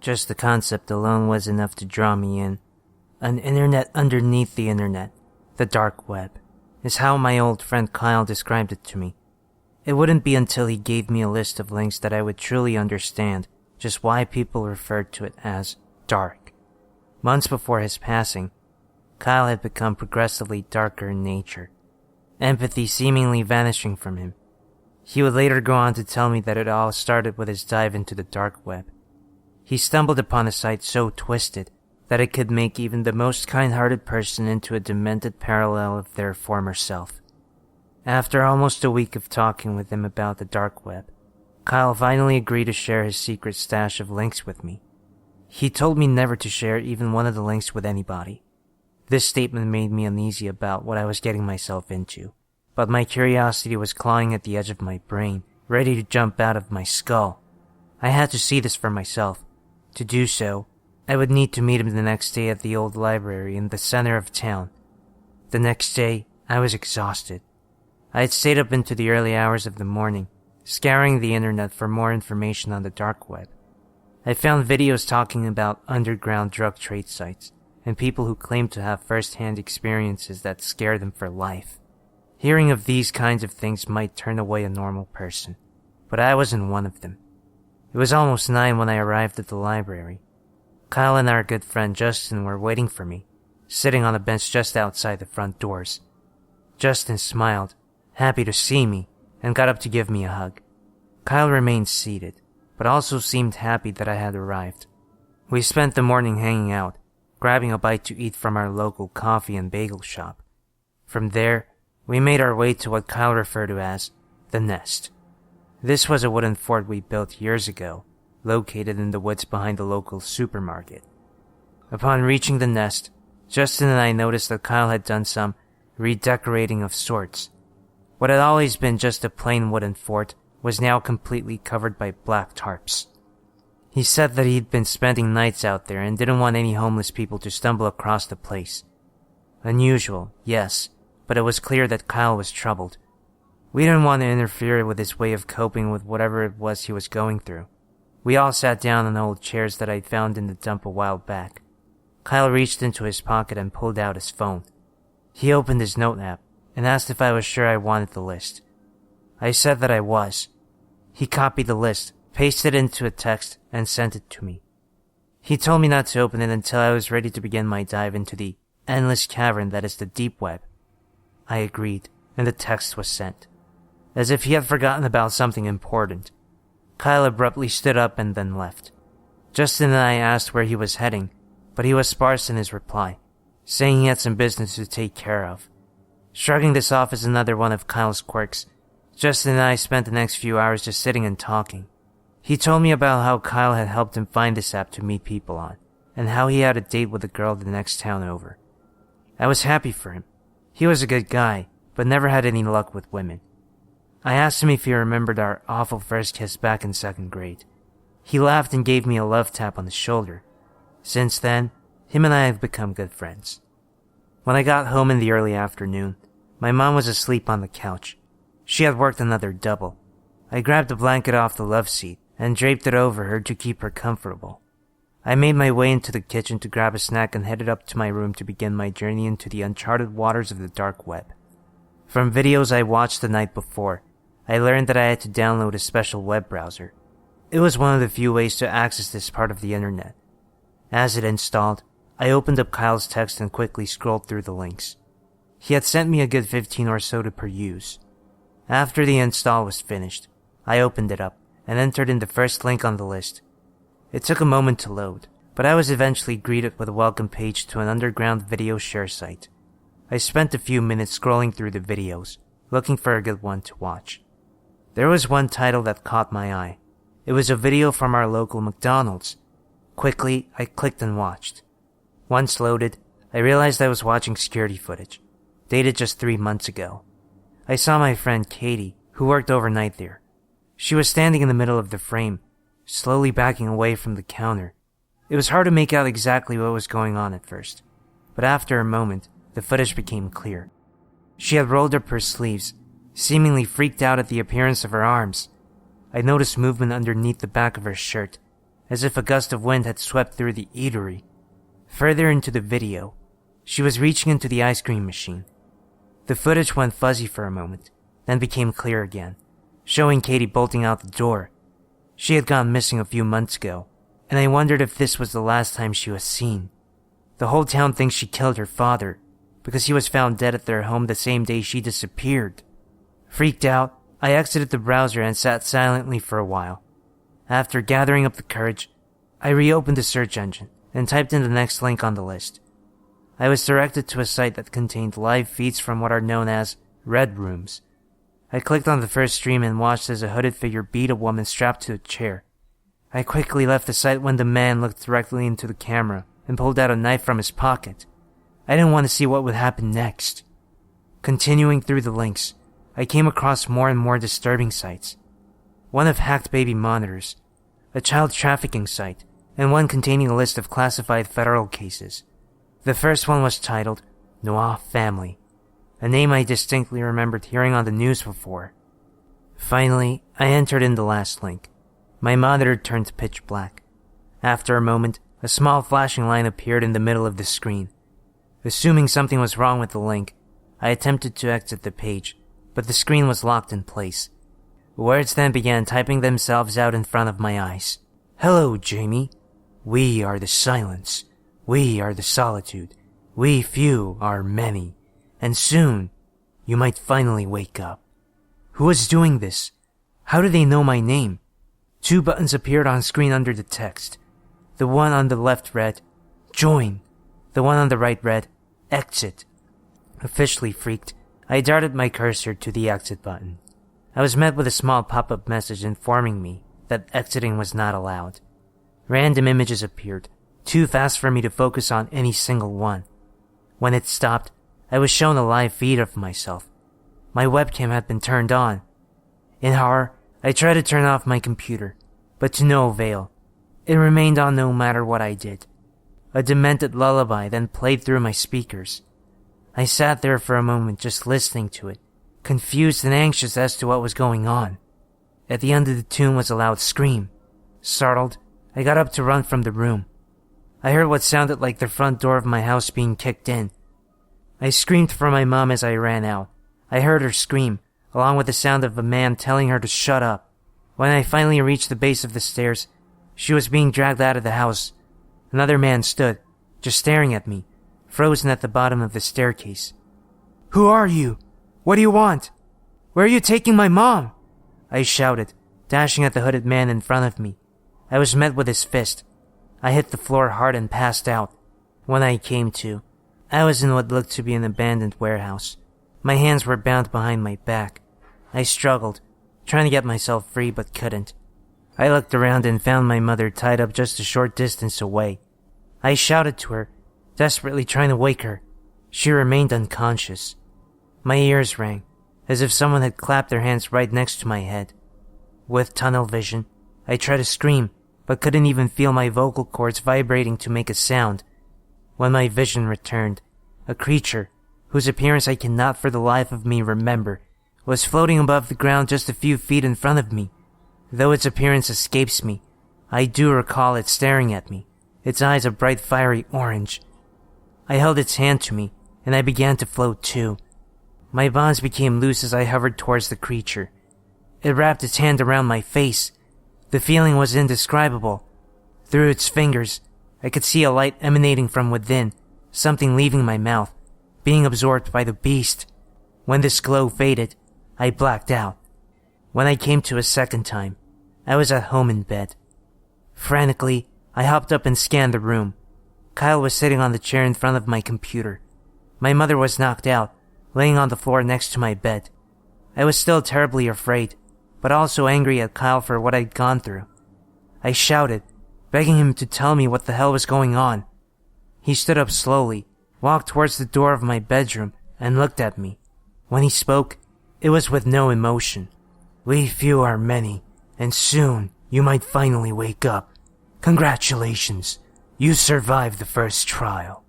Just the concept alone was enough to draw me in. An internet underneath the internet, the dark web, is how my old friend Kyle described it to me. It wouldn't be until he gave me a list of links that I would truly understand just why people referred to it as dark. Months before his passing, Kyle had become progressively darker in nature, empathy seemingly vanishing from him. He would later go on to tell me that it all started with his dive into the dark web. He stumbled upon a site so twisted that it could make even the most kind-hearted person into a demented parallel of their former self. After almost a week of talking with him about the dark web, Kyle finally agreed to share his secret stash of links with me. He told me never to share even one of the links with anybody. This statement made me uneasy about what I was getting myself into, but my curiosity was clawing at the edge of my brain, ready to jump out of my skull. I had to see this for myself. To do so, I would need to meet him the next day at the old library in the center of town. The next day, I was exhausted. I had stayed up into the early hours of the morning, scouring the internet for more information on the dark web. I found videos talking about underground drug trade sites and people who claimed to have first-hand experiences that scare them for life. Hearing of these kinds of things might turn away a normal person, but I wasn't one of them. It was almost 9 when I arrived at the library. Kyle and our good friend Justin were waiting for me, sitting on a bench just outside the front doors. Justin smiled, happy to see me, and got up to give me a hug. Kyle remained seated, but also seemed happy that I had arrived. We spent the morning hanging out, grabbing a bite to eat from our local coffee and bagel shop. From there, we made our way to what Kyle referred to as the nest. This was a wooden fort we built years ago, located in the woods behind the local supermarket. Upon reaching the nest, Justin and I noticed that Kyle had done some redecorating of sorts. What had always been just a plain wooden fort was now completely covered by black tarps. He said that he'd been spending nights out there and didn't want any homeless people to stumble across the place. Unusual, yes, but it was clear that Kyle was troubled. We didn't want to interfere with his way of coping with whatever it was he was going through. We all sat down on old chairs that I'd found in the dump a while back. Kyle reached into his pocket and pulled out his phone. He opened his note app and asked if I was sure I wanted the list. I said that I was. He copied the list, pasted it into a text, and sent it to me. He told me not to open it until I was ready to begin my dive into the endless cavern that is the deep web. I agreed, and the text was sent. As if he had forgotten about something important, Kyle abruptly stood up and then left. Justin and I asked where he was heading, but he was sparse in his reply, saying he had some business to take care of. Shrugging this off as another one of Kyle's quirks, Justin and I spent the next few hours just sitting and talking. He told me about how Kyle had helped him find this app to meet people on, and how he had a date with a girl the next town over. I was happy for him. He was a good guy, but never had any luck with women. I asked him if he remembered our awful first kiss back in 2nd grade. He laughed and gave me a love tap on the shoulder. Since then, him and I have become good friends. When I got home in the early afternoon, my mom was asleep on the couch. She had worked another double. I grabbed a blanket off the love seat and draped it over her to keep her comfortable. I made my way into the kitchen to grab a snack and headed up to my room to begin my journey into the uncharted waters of the dark web. From videos I watched the night before, I learned that I had to download a special web browser. It was one of the few ways to access this part of the internet. As it installed, I opened up Kyle's text and quickly scrolled through the links. He had sent me a good 15 or so to peruse. After the install was finished, I opened it up and entered in the first link on the list. It took a moment to load, but I was eventually greeted with a welcome page to an underground video share site. I spent a few minutes scrolling through the videos, looking for a good one to watch. There was one title that caught my eye. It was a video from our local McDonald's. Quickly, I clicked and watched. Once loaded, I realized I was watching security footage, dated just 3 months ago. I saw my friend Katie, who worked overnight there. She was standing in the middle of the frame, slowly backing away from the counter. It was hard to make out exactly what was going on at first, but after a moment, the footage became clear. She had rolled up her sleeves, seemingly freaked out at the appearance of her arms. I noticed movement underneath the back of her shirt, as if a gust of wind had swept through the eatery. Further into the video, she was reaching into the ice cream machine. The footage went fuzzy for a moment, then became clear again, showing Katie bolting out the door. She had gone missing a few months ago, and I wondered if this was the last time she was seen. The whole town thinks she killed her father, because he was found dead at their home the same day she disappeared. Freaked out, I exited the browser and sat silently for a while. After gathering up the courage, I reopened the search engine and typed in the next link on the list. I was directed to a site that contained live feeds from what are known as Red Rooms. I clicked on the first stream and watched as a hooded figure beat a woman strapped to a chair. I quickly left the site when the man looked directly into the camera and pulled out a knife from his pocket. I didn't want to see what would happen next. Continuing through the links, I came across more and more disturbing sites. One of hacked baby monitors, a child trafficking site, and one containing a list of classified federal cases. The first one was titled Noah Family, a name I distinctly remembered hearing on the news before. Finally, I entered in the last link. My monitor turned pitch black. After a moment, a small flashing line appeared in the middle of the screen. Assuming something was wrong with the link, I attempted to exit the page, but the screen was locked in place. Words then began typing themselves out in front of my eyes. Hello, Jamie. We are the silence. We are the solitude. We few are many. And soon, you might finally wake up. Who is doing this? How do they know my name? 2 buttons appeared on screen under the text. The one on the left read, Join. The one on the right read, Exit. Officially freaked, I darted my cursor to the exit button. I was met with a small pop-up message informing me that exiting was not allowed. Random images appeared, too fast for me to focus on any single one. When it stopped, I was shown a live feed of myself. My webcam had been turned on. In horror, I tried to turn off my computer, but to no avail. It remained on no matter what I did. A demented lullaby then played through my speakers. I sat there for a moment just listening to it, confused and anxious as to what was going on. At the end of the tune was a loud scream. Startled, I got up to run from the room. I heard what sounded like the front door of my house being kicked in. I screamed for my mom as I ran out. I heard her scream, along with the sound of a man telling her to shut up. When I finally reached the base of the stairs, she was being dragged out of the house. Another man stood, just staring at me, frozen at the bottom of the staircase. Who are you? What do you want? Where are you taking my mom? I shouted, dashing at the hooded man in front of me. I was met with his fist. I hit the floor hard and passed out. When I came to, I was in what looked to be an abandoned warehouse. My hands were bound behind my back. I struggled, trying to get myself free but couldn't. I looked around and found my mother tied up just a short distance away. I shouted to her, desperately trying to wake her. She remained unconscious. My ears rang, as if someone had clapped their hands right next to my head. With tunnel vision, I tried to scream, but couldn't even feel my vocal cords vibrating to make a sound. When my vision returned, a creature, whose appearance I cannot for the life of me remember, was floating above the ground just a few feet in front of me. Though its appearance escapes me, I do recall it staring at me, its eyes a bright fiery orange. I held its hand to me, and I began to float too. My bonds became loose as I hovered towards the creature. It wrapped its hand around my face. The feeling was indescribable. Through its fingers, I could see a light emanating from within, something leaving my mouth, being absorbed by the beast. When this glow faded, I blacked out. When I came to a second time, I was at home in bed. Frantically, I hopped up and scanned the room. Kyle was sitting on the chair in front of my computer. My mother was knocked out, laying on the floor next to my bed. I was still terribly afraid, but also angry at Kyle for what I'd gone through. I shouted, begging him to tell me what the hell was going on. He stood up slowly, walked towards the door of my bedroom, and looked at me. When he spoke, it was with no emotion. We few are many, and soon you might finally wake up. Congratulations, you survived the first trial.